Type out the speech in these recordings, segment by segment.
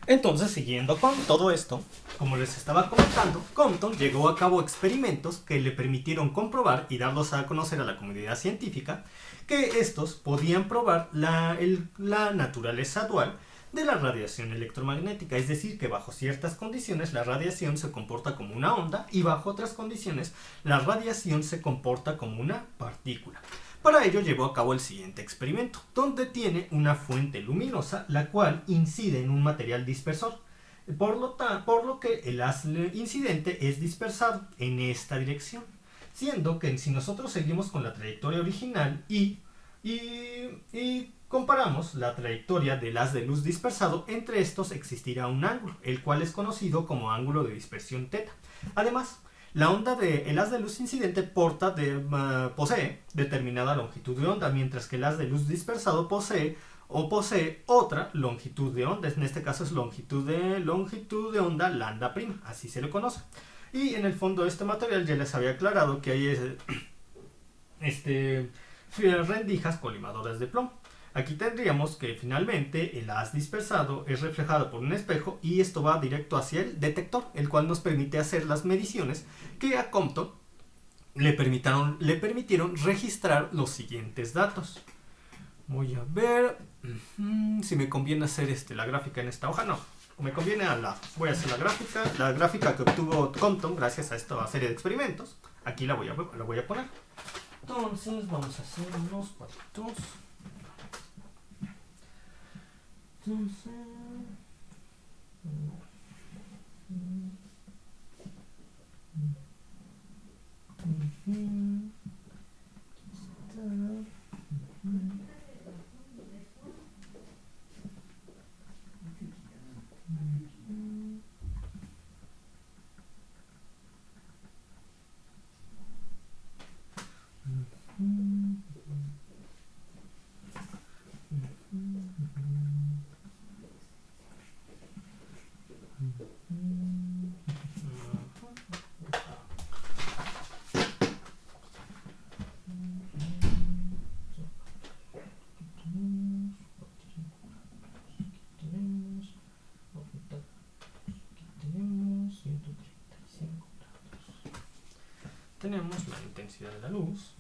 Entonces, siguiendo con todo esto, como les estaba comentando, Compton llevó a cabo experimentos que le permitieron comprobar y darlos a conocer a la comunidad científica que estos podían probar la naturaleza dual de la radiación electromagnética, es decir, que bajo ciertas condiciones la radiación se comporta como una onda y bajo otras condiciones la radiación se comporta como una partícula. Para ello llevó a cabo el siguiente experimento, donde tiene una fuente luminosa la cual incide en un material dispersor, por lo que el haz incidente es dispersado en esta dirección, siendo que si nosotros seguimos con la trayectoria original y comparamos la trayectoria del haz de luz dispersado, entre estos existirá un ángulo, el cual es conocido como ángulo de dispersión θ. Además, la onda del haz de luz incidente posee determinada longitud de onda, mientras que el haz de luz dispersado posee otra longitud de onda. En este caso es longitud de onda lambda prima, así se le conoce. Y en el fondo de este material ya les había aclarado que hay rendijas colimadoras de plomo. Aquí tendríamos que finalmente el haz dispersado es reflejado por un espejo y esto va directo hacia el detector, el cual nos permite hacer las mediciones que a Compton le permitieron registrar los siguientes datos. Voy a ver si me conviene hacer la gráfica en esta hoja. No, me conviene voy a hacer la gráfica que obtuvo Compton gracias a esta serie de experimentos. Aquí la voy a poner. Entonces vamos a hacer unos cuadritos. Entonces, tenemos la intensidad de la luz.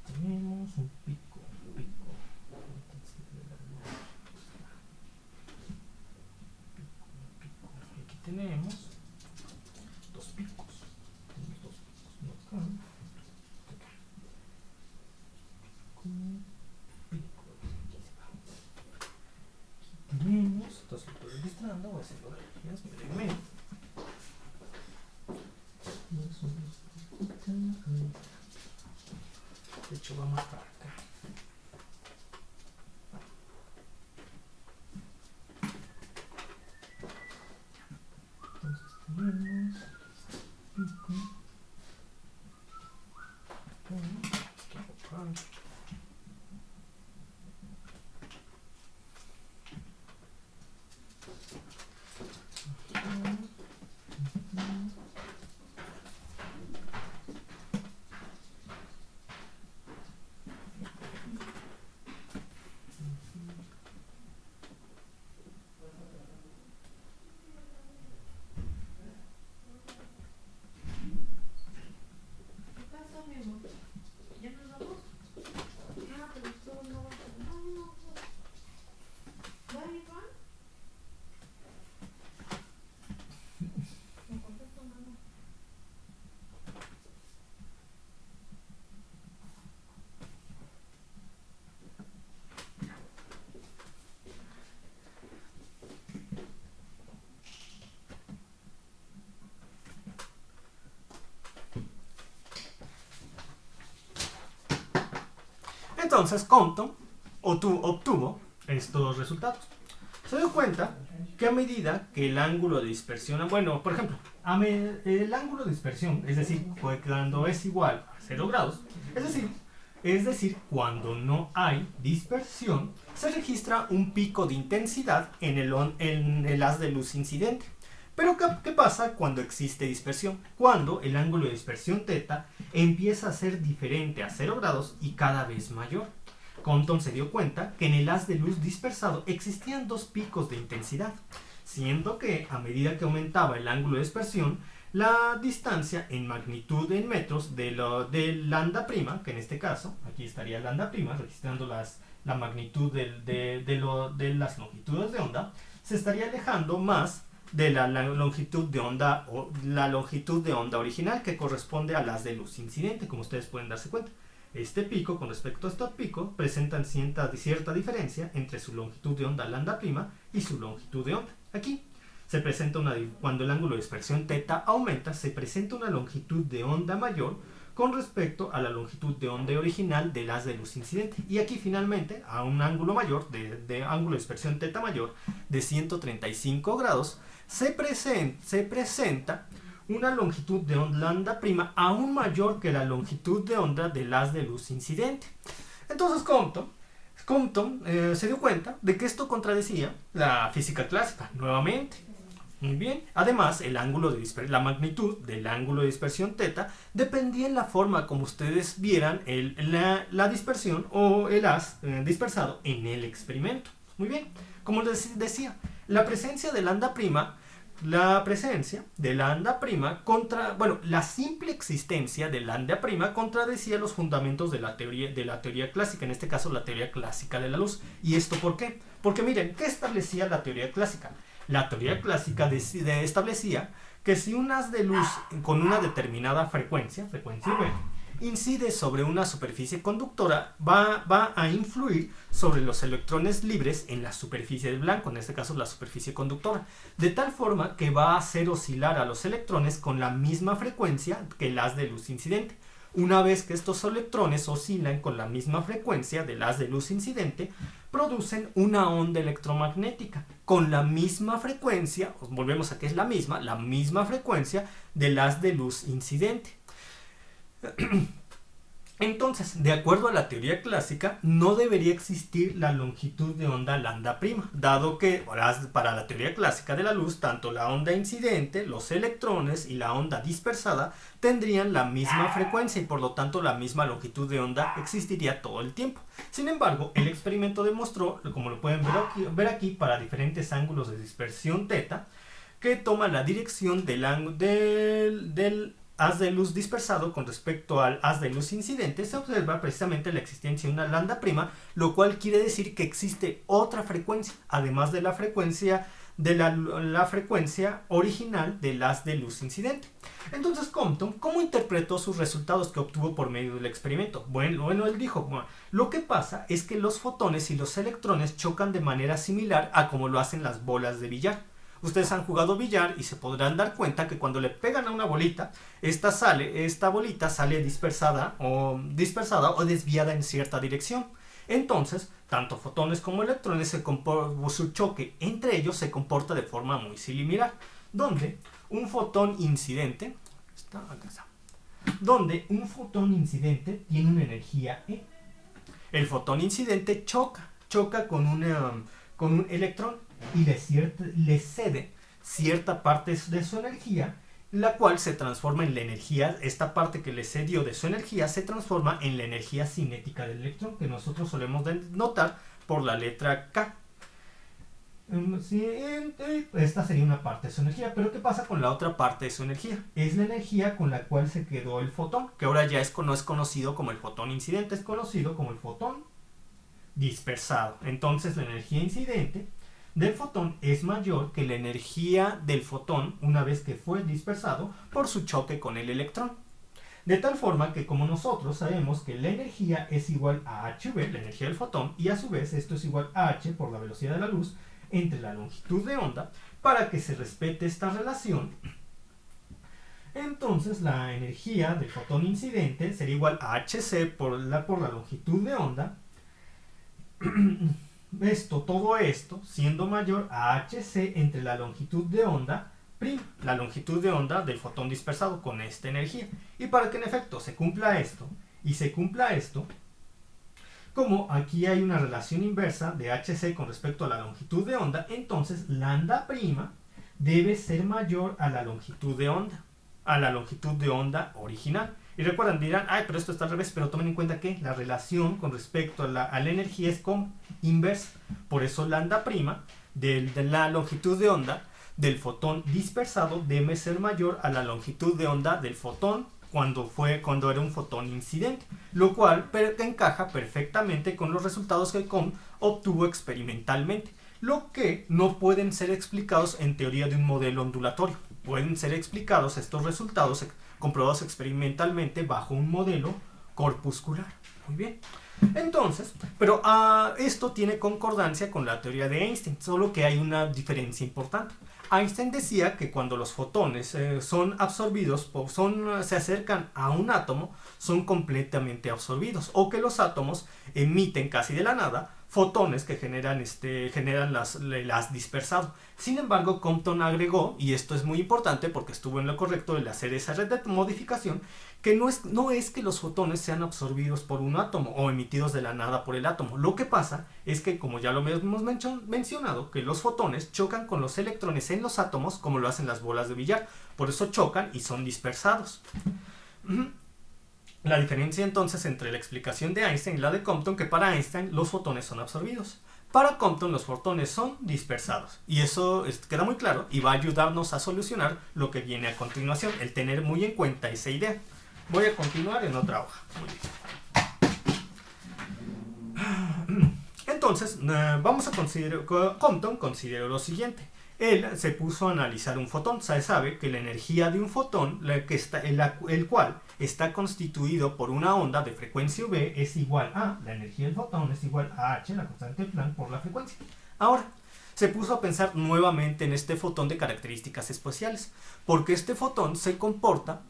Tenemos un pico. Aquí tenemos dos picos. Uno acá. Pico. Aquí tenemos, entonces lo estoy registrando, voy a hacerlo brevemente. De hecho, vamos para acá. Entonces tenemos pico. Entonces Compton obtuvo estos resultados. Se dio cuenta que a medida que el ángulo de dispersión, bueno, por ejemplo, el ángulo de dispersión, es decir, cuando es igual a 0 grados, es decir, Es decir, cuando no hay dispersión, se registra un pico de intensidad en el haz de luz incidente. Pero ¿qué pasa cuando existe dispersión? Cuando el ángulo de dispersión θ empieza a ser diferente a 0 grados y cada vez mayor. Compton se dio cuenta que en el haz de luz dispersado existían dos picos de intensidad, siendo que a medida que aumentaba el ángulo de dispersión, la distancia en magnitud en metros de lambda prima, que en este caso, aquí estaría lambda prima, registrando la magnitud de las longitudes de onda, se estaría alejando más de la longitud de onda original, que corresponde al haz de luz incidente, como ustedes pueden darse cuenta. Este pico con respecto a este pico presentan cierta diferencia entre su longitud de onda lambda prima y su longitud de onda. Aquí se presenta cuando el ángulo de dispersión θ aumenta, se presenta una longitud de onda mayor con respecto a la longitud de onda original del haz de luz incidente. Y aquí finalmente, a un ángulo mayor, de ángulo de dispersión θ mayor de 135 grados, se presenta una longitud de onda lambda prima aún mayor que la longitud de onda del haz de luz incidente. Entonces Compton se dio cuenta de que esto contradecía la física clásica, nuevamente. Muy bien. Además, la magnitud del ángulo de dispersión θ dependía en la forma como ustedes vieran la dispersión o el haz dispersado en el experimento. Muy bien. Como les decía, la presencia de lambda prima la simple existencia de lambda prima contradecía los fundamentos de la teoría clásica, en este caso la teoría clásica de la luz. ¿Y esto por qué? Porque miren, ¿qué establecía la teoría clásica? La teoría clásica establecía que si un haz de luz con una determinada frecuencia V, incide sobre una superficie conductora, va a influir sobre los electrones libres en la superficie del blanco, en este caso la superficie conductora, de tal forma que va a hacer oscilar a los electrones con la misma frecuencia que el haz de luz incidente. Una vez que estos electrones oscilan con la misma frecuencia del haz de luz incidente, producen una onda electromagnética con la misma frecuencia, volvemos a que es la misma frecuencia del haz de luz incidente. Entonces, de acuerdo a la teoría clásica, no debería existir la longitud de onda lambda prima, dado que para la teoría clásica de la luz, tanto la onda incidente, los electrones y la onda dispersada tendrían la misma frecuencia y por lo tanto la misma longitud de onda existiría todo el tiempo. Sin embargo, el experimento demostró, como lo pueden ver aquí para diferentes ángulos de dispersión θ, que toma la dirección del haz de luz dispersado con respecto al haz de luz incidente, se observa precisamente la existencia de una lambda prima, lo cual quiere decir que existe otra frecuencia, además de la frecuencia la frecuencia original del haz de luz incidente. Entonces Compton, ¿cómo interpretó sus resultados que obtuvo por medio del experimento? Bueno, él dijo, lo que pasa es que los fotones y los electrones chocan de manera similar a como lo hacen las bolas de billar. Ustedes han jugado billar y se podrán dar cuenta que cuando le pegan a una bolita, esta bolita sale dispersada o desviada en cierta dirección. Entonces, tanto fotones como electrones, su choque entre ellos se comporta de forma muy similar, donde un fotón incidente tiene una energía E. El fotón incidente choca con un electrón y le cede cierta parte de su energía, la cual se transforma en la energía, esta parte que le cedió de su energía se transforma en la energía cinética del electrón, que nosotros solemos notar por la letra K. Esta sería una parte de su energía, pero ¿qué pasa con la otra parte de su energía? Es la energía con la cual se quedó el fotón, que ahora ya no es conocido como el fotón incidente, es conocido como el fotón dispersado. Entonces la energía incidente del fotón es mayor que la energía del fotón una vez que fue dispersado por su choque con el electrón. De tal forma que como nosotros sabemos que la energía es igual a hv, la energía del fotón, y a su vez esto es igual a h por la velocidad de la luz entre la longitud de onda, para que se respete esta relación, entonces la energía del fotón incidente sería igual a hc por la longitud de onda. Todo esto siendo mayor a hc entre la longitud de onda prima, la longitud de onda del fotón dispersado con esta energía. Y para que en efecto se cumpla esto y se cumpla esto, Como aquí hay una relación inversa de hc con respecto a la longitud de onda, entonces lambda' debe ser mayor a la longitud de onda, original. Y recuerdan, dirán, ay, pero esto está al revés, pero tomen en cuenta que la relación con respecto a la energía es como inversa. Por eso lambda' de la longitud de onda del fotón dispersado debe ser mayor a la longitud de onda del fotón cuando era un fotón incidente, lo cual encaja perfectamente con los resultados que Comte obtuvo experimentalmente, lo que no pueden ser explicados en teoría de un modelo ondulatorio. Pueden ser explicados estos resultados comprobados experimentalmente bajo un modelo corpuscular. Muy bien. Entonces, pero esto tiene concordancia con la teoría de Einstein, solo que hay una diferencia importante. Einstein decía que cuando los fotones son absorbidos, se acercan a un átomo, son completamente absorbidos, o que los átomos emiten casi de la nada fotones que generan las dispersado. Sin embargo, Compton agregó, y esto es muy importante porque estuvo en lo correcto de hacer esa modificación, que no es que los fotones sean absorbidos por un átomo o emitidos de la nada por el átomo. Lo que pasa es que, como ya lo hemos mencionado, que los fotones chocan con los electrones en los átomos como lo hacen las bolas de billar. Por eso chocan y son dispersados. La diferencia entonces entre la explicación de Einstein y la de Compton, que para Einstein los fotones son absorbidos. Para Compton los fotones son dispersados. Y eso queda muy claro y va a ayudarnos a solucionar lo que viene a continuación, el tener muy en cuenta esa idea. Voy a continuar en otra hoja. Muy bien. Entonces, vamos a considerar, Compton consideró lo siguiente. Él se puso a analizar un fotón. Se sabe que la energía de un fotón, el cual está constituido por una onda de frecuencia v, es igual a, la energía del fotón es igual a h, la constante de Planck, por la frecuencia. Ahora, se puso a pensar nuevamente en este fotón de características especiales, porque este fotón se comporta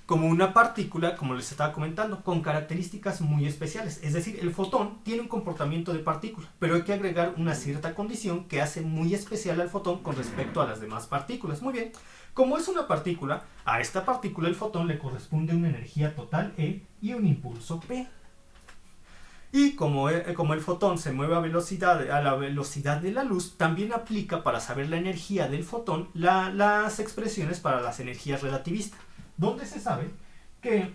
como una partícula, como les estaba comentando, con características muy especiales. Es decir, el fotón tiene un comportamiento de partícula, pero hay que agregar una cierta condición que hace muy especial al fotón con respecto a las demás partículas. Muy bien, como es una partícula, a esta partícula el fotón le corresponde una energía total E y un impulso P. Y como el fotón se mueve a la velocidad de la luz, también aplica para saber la energía del fotón las expresiones para las energías relativistas, donde se sabe que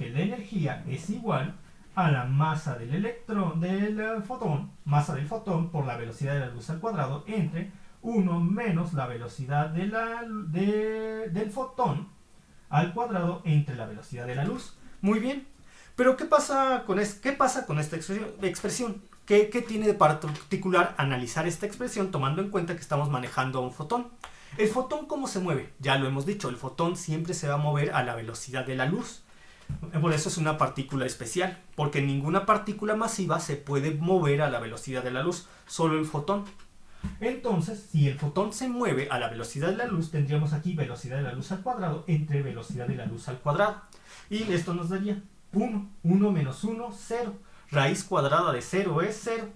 la energía es igual a la masa del fotón por la velocidad de la luz al cuadrado entre 1 menos la velocidad del fotón al cuadrado entre la velocidad de la luz. Muy bien, pero ¿qué pasa con esta expresión? ¿Qué tiene de particular analizar esta expresión tomando en cuenta que estamos manejando a un fotón? ¿El fotón cómo se mueve? Ya lo hemos dicho, el fotón siempre se va a mover a la velocidad de la luz. Por eso es una partícula especial, porque ninguna partícula masiva se puede mover a la velocidad de la luz, solo el fotón. Entonces, si el fotón se mueve a la velocidad de la luz, tendríamos aquí velocidad de la luz al cuadrado entre velocidad de la luz al cuadrado. Y esto nos daría 1. 1 menos 1, 0. Raíz cuadrada de 0 es 0.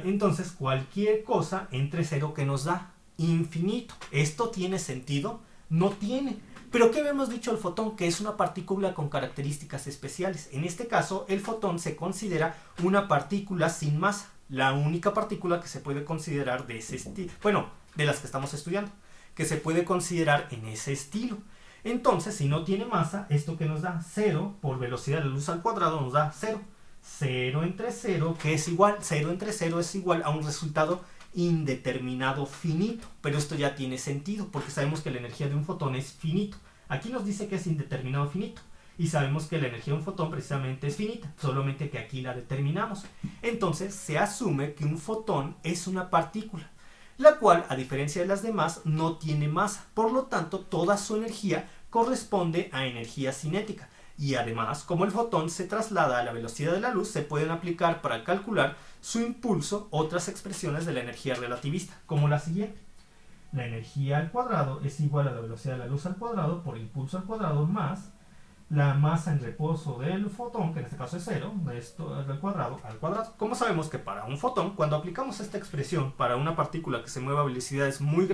Entonces, cualquier cosa entre 0 que nos da infinito. ¿Esto tiene sentido? No tiene. ¿Pero qué habíamos dicho del fotón? Que es una partícula con características especiales. En este caso, el fotón se considera una partícula sin masa. La única partícula que se puede considerar de ese estilo. Bueno, de las que estamos estudiando. Que se puede considerar en ese estilo. Entonces, si no tiene masa, ¿esto que nos da? 0 por velocidad de la luz al cuadrado nos da 0. 0 entre 0, que es igual. 0 entre 0 es igual a un resultado indeterminado finito, pero esto ya tiene sentido porque sabemos que la energía de un fotón es finito. Aquí nos dice que es indeterminado finito y sabemos que la energía de un fotón precisamente es finita, solamente que aquí la determinamos. Entonces se asume que un fotón es una partícula, la cual, a diferencia de las demás, no tiene masa, por lo tanto toda su energía corresponde a energía cinética. Y además, como el fotón se traslada a la velocidad de la luz, se pueden aplicar para calcular su impulso otras expresiones de la energía relativista, como la siguiente. La energía al cuadrado es igual a la velocidad de la luz al cuadrado por impulso al cuadrado más la masa en reposo del fotón, que en este caso es 0, esto al cuadrado al cuadrado. Como sabemos que para un fotón, cuando aplicamos esta expresión para una partícula que se mueve a velocidades muy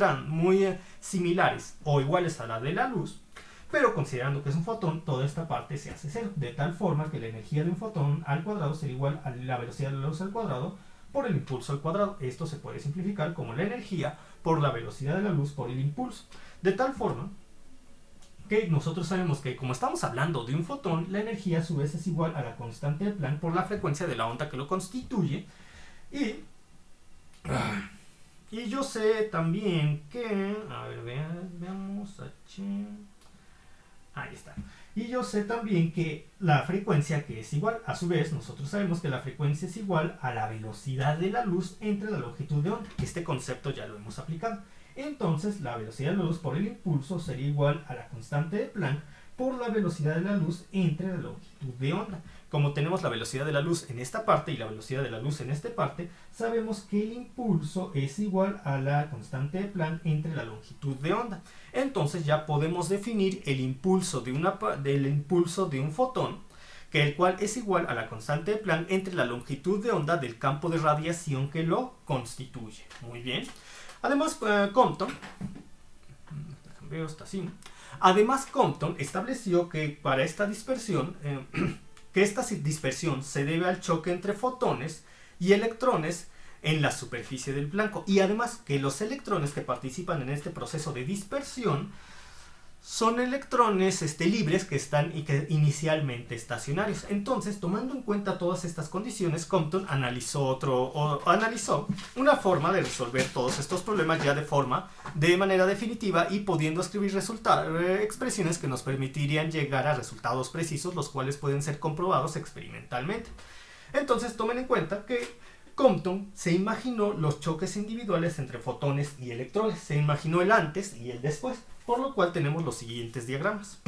similares o iguales a la de la luz, pero considerando que es un fotón, toda esta parte se hace cero, de tal forma que la energía de un fotón al cuadrado será igual a la velocidad de la luz al cuadrado por el impulso al cuadrado. Esto se puede simplificar como la energía por la velocidad de la luz por el impulso, de tal forma que nosotros sabemos que como estamos hablando de un fotón, la energía a su vez es igual a la constante de Planck por la frecuencia de la onda que lo constituye. Y yo sé también que, a ver, veamos, ahí está. Y yo sé también que la frecuencia que es igual, a su vez, nosotros sabemos que la frecuencia es igual a la velocidad de la luz entre la longitud de onda. Este concepto ya lo hemos aplicado. Entonces, la velocidad de la luz por el impulso sería igual a la constante de Planck por la velocidad de la luz entre la longitud de onda. Como tenemos la velocidad de la luz en esta parte y la velocidad de la luz en esta parte, sabemos que el impulso es igual a la constante de Planck entre la longitud de onda. Entonces ya podemos definir el impulso de un fotón, que el cual es igual a la constante de Planck entre la longitud de onda del campo de radiación que lo constituye. Muy bien. Además, Compton estableció que para esta dispersión, se debe al choque entre fotones y electrones en la superficie del blanco, y además que los electrones que participan en este proceso de dispersión son electrones libres que están inicialmente estacionarios. Entonces, tomando en cuenta todas estas condiciones, Compton analizó una forma de resolver todos estos problemas ya de manera definitiva y pudiendo escribir expresiones que nos permitirían llegar a resultados precisos, los cuales pueden ser comprobados experimentalmente. Entonces, tomen en cuenta que Compton se imaginó los choques individuales entre fotones y electrones, se imaginó el antes y el después, por lo cual tenemos los siguientes diagramas.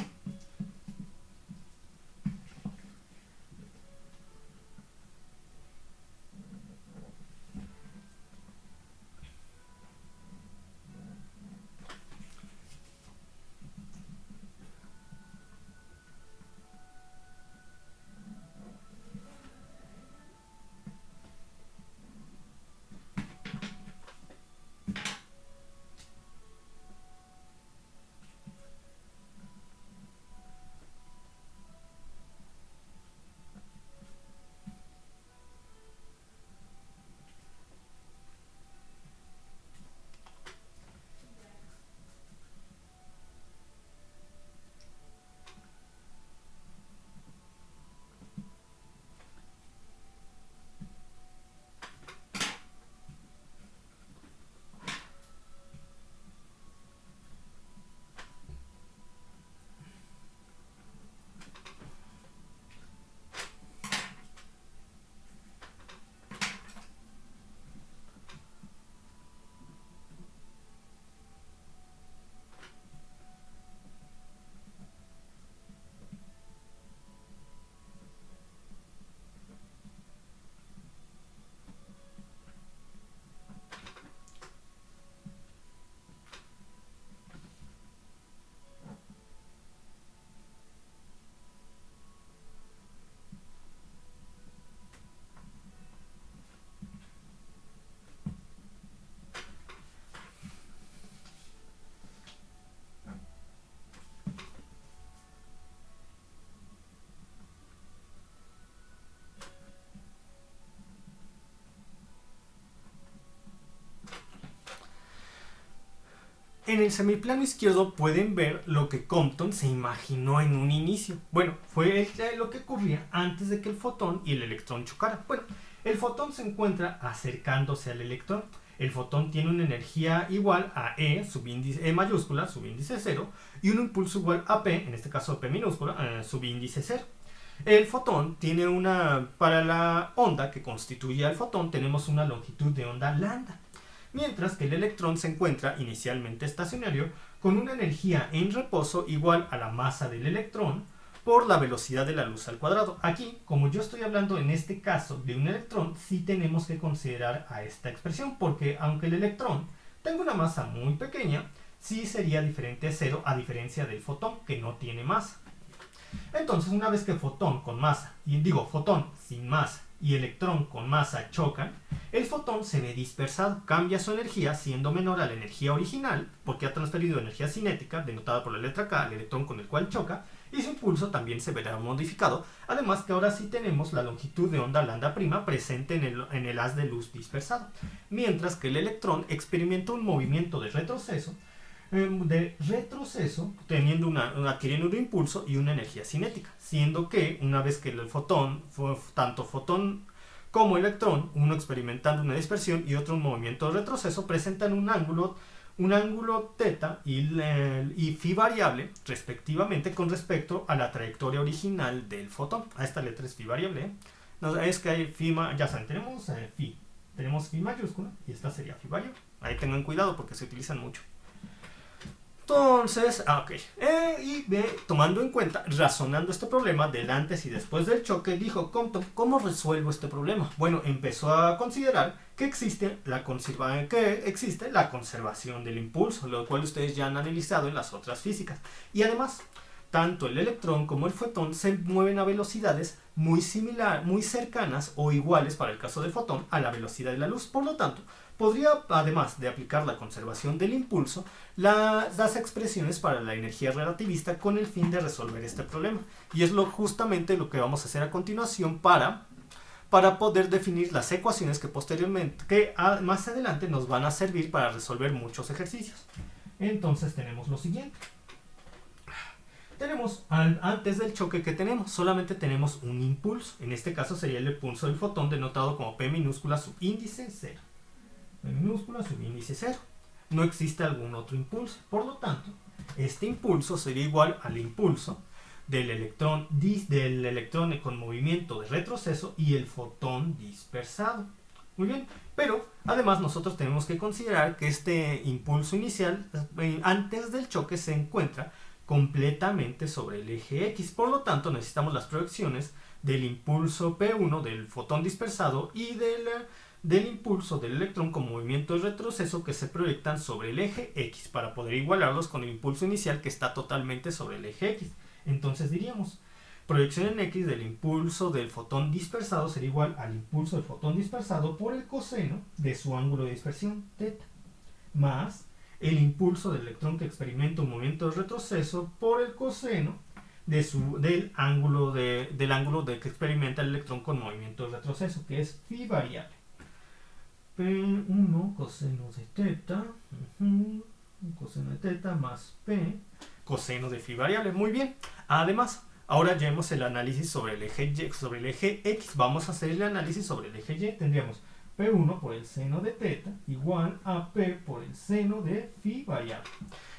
En el semiplano izquierdo pueden ver lo que Compton se imaginó en un inicio. Bueno, fue lo que ocurría antes de que el fotón y el electrón chocaran. Bueno, el fotón se encuentra acercándose al electrón. El fotón tiene una energía igual a E mayúscula, subíndice 0, y un impulso igual a P, en este caso P minúscula, subíndice 0. El fotón tiene para la onda que constituye al fotón, tenemos una longitud de onda lambda. Mientras que el electrón se encuentra inicialmente estacionario con una energía en reposo igual a la masa del electrón por la velocidad de la luz al cuadrado. Aquí, como yo estoy hablando en este caso de un electrón, sí tenemos que considerar a esta expresión, porque aunque el electrón tenga una masa muy pequeña, sí sería diferente a cero, a diferencia del fotón, que no tiene masa. Entonces, una vez que fotón sin masa y electrón con masa chocan, el fotón se ve dispersado, cambia su energía siendo menor a la energía original, porque ha transferido energía cinética, denotada por la letra K, al electrón con el cual choca, y su impulso también se verá modificado, además que ahora sí tenemos la longitud de onda lambda' presente en el haz de luz dispersado, mientras que el electrón experimenta un movimiento de retroceso, teniendo adquiriendo un impulso y una energía cinética, siendo que una vez que el fotón, tanto fotón como electrón, uno experimentando una dispersión y otro un movimiento de retroceso, presentan un ángulo θ y phi variable respectivamente con respecto a la trayectoria original del fotón. A esta letra es phi variable, No, es que hay phi, ya saben, tenemos phi mayúscula y esta sería phi variable. Ahí tengan cuidado porque se utilizan mucho. Entonces, tomando en cuenta, razonando este problema del antes y después del choque, dijo Compton, ¿cómo resuelvo este problema? Bueno, empezó a considerar que existe la conservación del impulso, lo cual ustedes ya han analizado en las otras físicas. Y además, tanto el electrón como el fotón se mueven a velocidades muy cercanas o iguales para el caso del fotón a la velocidad de la luz. Por lo tanto, podría, además de aplicar la conservación del impulso, las expresiones para la energía relativista con el fin de resolver este problema. Y es justamente lo que vamos a hacer a continuación para poder definir las ecuaciones que más adelante nos van a servir para resolver muchos ejercicios. Entonces tenemos lo siguiente. Antes del choque que solamente tenemos un impulso. En este caso sería el impulso del fotón denotado como P minúscula subíndice 0. P minúscula subíndice 0. No existe algún otro impulso. Por lo tanto, este impulso sería igual al impulso del electrón con movimiento de retroceso y el fotón dispersado. Muy bien, pero además nosotros tenemos que considerar que este impulso inicial antes del choque se encuentra completamente sobre el eje X. Por lo tanto, necesitamos las proyecciones del impulso P1 del fotón dispersado y del impulso del electrón con movimiento de retroceso que se proyectan sobre el eje X para poder igualarlos con el impulso inicial que está totalmente sobre el eje X. Entonces diríamos, proyección en X del impulso del fotón dispersado sería igual al impulso del fotón dispersado por el coseno de su ángulo de dispersión, θ, más el impulso del electrón que experimenta un movimiento de retroceso por el coseno del ángulo que experimenta el electrón con movimiento de retroceso, que es phi variable. P1 coseno de θ, coseno de θ más P coseno de phi variable. Muy bien. Además, ahora ya hemos el análisis sobre el eje X. Vamos a hacer el análisis sobre el eje Y. Tendríamos P1 por el seno de θ igual a P por el seno de phi variable.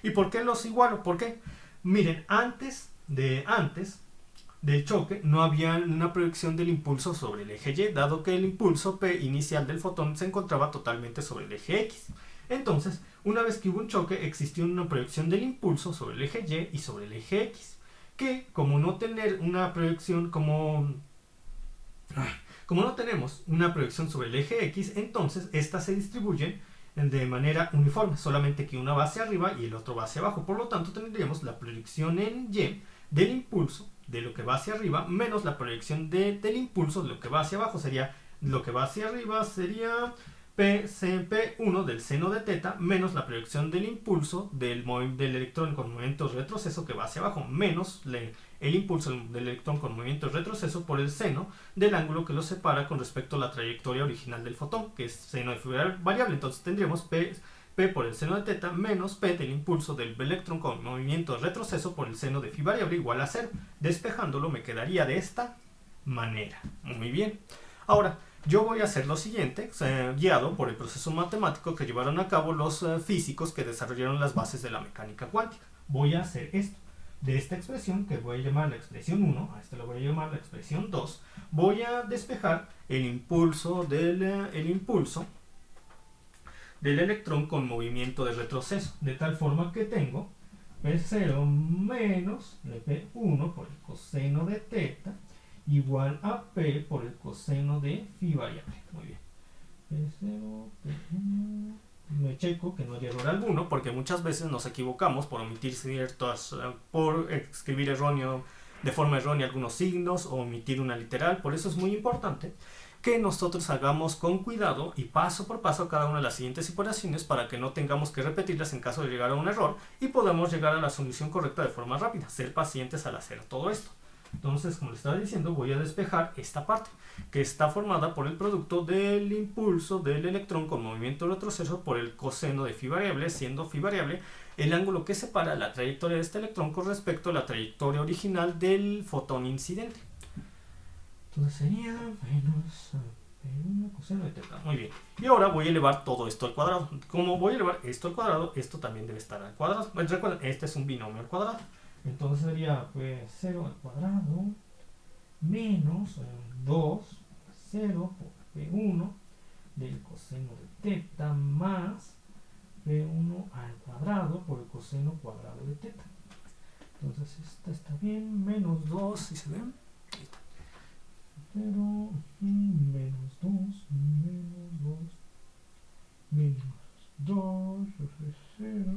¿Y por qué los igualo? ¿Por qué? Miren, antes del choque no había una proyección del impulso sobre el eje Y, dado que el impulso P inicial del fotón se encontraba totalmente sobre el eje X. Entonces, una vez que hubo un choque, existió una proyección del impulso sobre el eje Y y sobre el eje X, que como no tenemos una proyección sobre el eje X, entonces estas se distribuyen de manera uniforme, solamente que una va hacia arriba y el otro va hacia abajo. Por lo tanto, tendríamos la proyección en Y del impulso de lo que va hacia arriba menos la proyección del impulso de lo que va hacia abajo. Lo que va hacia arriba sería P1 del seno de θ menos la proyección del impulso del electrón con movimiento de retroceso que va hacia abajo menos el impulso del electrón con movimiento de retroceso por el seno del ángulo que lo separa con respecto a la trayectoria original del fotón, que es seno de phi variable. Entonces tendríamos P por el seno de θ menos P del impulso del electrón con movimiento de retroceso por el seno de phi variable igual a 0. Despejándolo me quedaría de esta manera. Muy bien. Ahora, yo voy a hacer lo siguiente, guiado por el proceso matemático que llevaron a cabo los físicos que desarrollaron las bases de la mecánica cuántica. Voy a hacer esto. De esta expresión, que voy a llamar la expresión 1, a esta lo voy a llamar la expresión 2, voy a despejar el impulso del electrón con movimiento de retroceso, de tal forma que tengo P0 menos P1 por el coseno de θ igual a P por el coseno de phi variable. Muy bien. P0, P1. Me checo que no haya error alguno, porque muchas veces nos equivocamos por omitir por escribir erróneo de forma errónea algunos signos o omitir una literal. Por eso es muy importante que nosotros hagamos con cuidado y paso por paso cada una de las siguientes operaciones para que no tengamos que repetirlas en caso de llegar a un error y podamos llegar a la solución correcta de forma rápida. Ser pacientes al hacer todo esto. Entonces, como les estaba diciendo, voy a despejar esta parte, que está formada por el producto del impulso del electrón con movimiento retroceso por el coseno de phi variable, siendo phi variable el ángulo que separa la trayectoria de este electrón con respecto a la trayectoria original del fotón incidente. Entonces sería menos P1 coseno de teta. Muy bien. Y ahora voy a elevar todo esto al cuadrado. Como voy a elevar esto al cuadrado, esto también debe estar al cuadrado. Pues recuerden, este es un binomio al cuadrado. Entonces sería pues 0 al cuadrado menos 2 0 por P1 del coseno de teta más P1 al cuadrado por el coseno cuadrado de teta. Entonces esta está bien, menos 2, si se ven. Ahí está. 0, menos 2, menos 2, 0, 2, 0,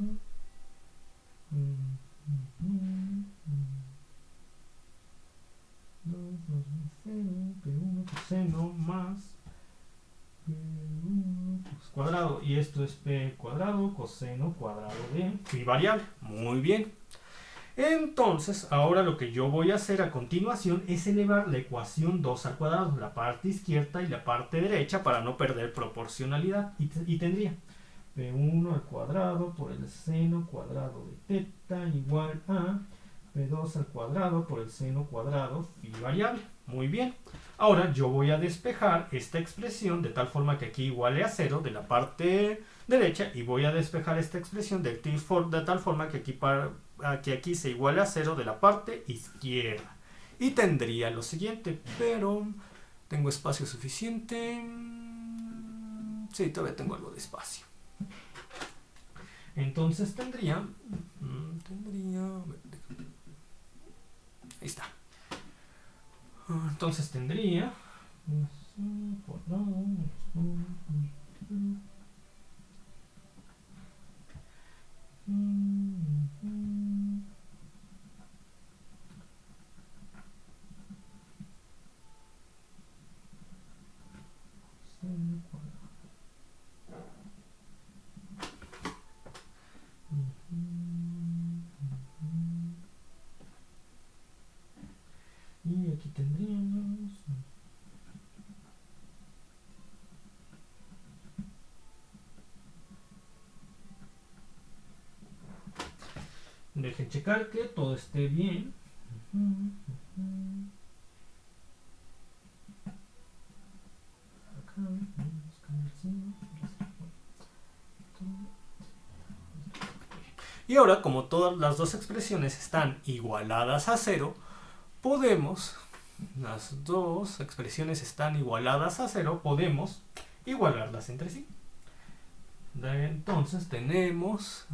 P1 coseno más P1 cuadrado, y esto es P cuadrado coseno cuadrado de phi variable. Muy bien. Entonces, ahora lo que yo voy a hacer a continuación es elevar la ecuación 2 al cuadrado, la parte izquierda y la parte derecha para no perder proporcionalidad. Y tendría P1 al cuadrado por el seno cuadrado de teta igual a P2 al cuadrado por el seno cuadrado phi variable. Muy bien. Ahora yo voy a despejar esta expresión de tal forma que aquí iguale a 0 de la parte derecha y voy a despejar esta expresión de tal forma que aquí se iguale a 0 de la parte izquierda. Y tendría lo siguiente, pero ¿tengo espacio suficiente? Sí, todavía tengo algo de espacio. Entonces tendría ahí está. Entonces tendría y aquí tendríamos dejen checar que todo esté bien. Y ahora, como todas las dos expresiones están igualadas a 0, las dos expresiones están igualadas a 0, podemos igualarlas entre sí. Entonces tenemos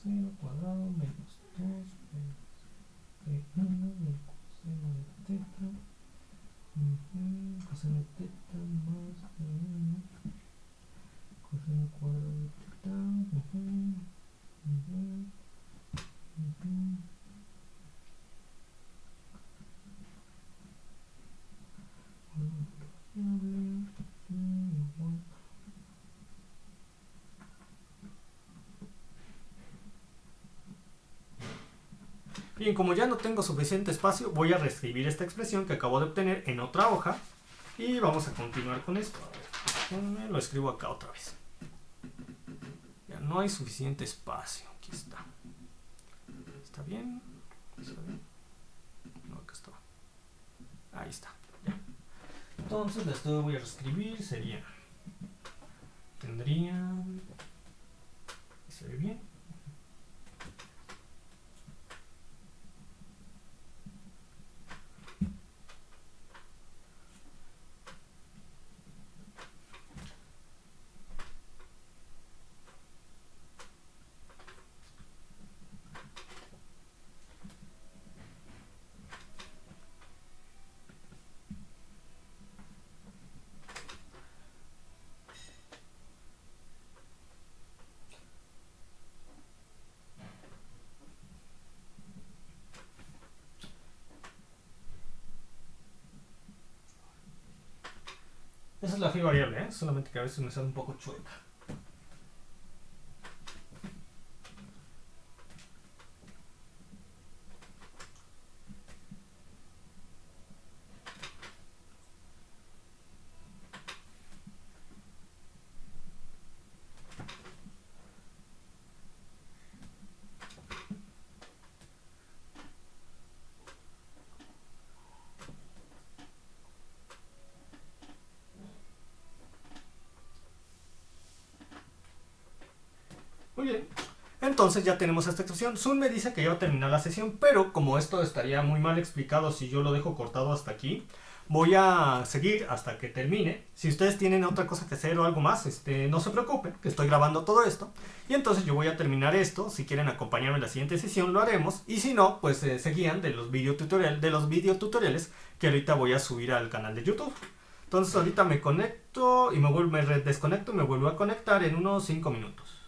0 cuadrado menos 2 P1 del coseno de teta coseno de teta más P1 coseno cuadrado de teta Bien, como ya no tengo suficiente espacio, voy a reescribir esta expresión que acabo de obtener en otra hoja y vamos a continuar con esto. A ver, lo escribo acá otra vez. Ya no hay suficiente espacio. Aquí está. ¿Está bien? ¿Está bien? No, acá está. Ahí está. Ya. Entonces, esto voy a reescribir. Tendría... ¿Se ve bien? Esa es la phi variable, ¿eh? Solamente que a veces me sale un poco chueca. Muy bien. Entonces ya tenemos esta expresión. Sun me dice que ya va a terminar la sesión, pero como esto estaría muy mal explicado si yo lo dejo cortado hasta aquí, voy a seguir hasta que termine. Si ustedes tienen otra cosa que hacer o algo más, no se preocupen, que estoy grabando todo esto. Y entonces yo voy a terminar esto. Si quieren acompañarme en la siguiente sesión, lo haremos. Y si no, pues se guían de los videotutoriales que ahorita voy a subir al canal de YouTube. Entonces ahorita me conecto y me desconecto y me vuelvo a conectar en unos 5 minutos.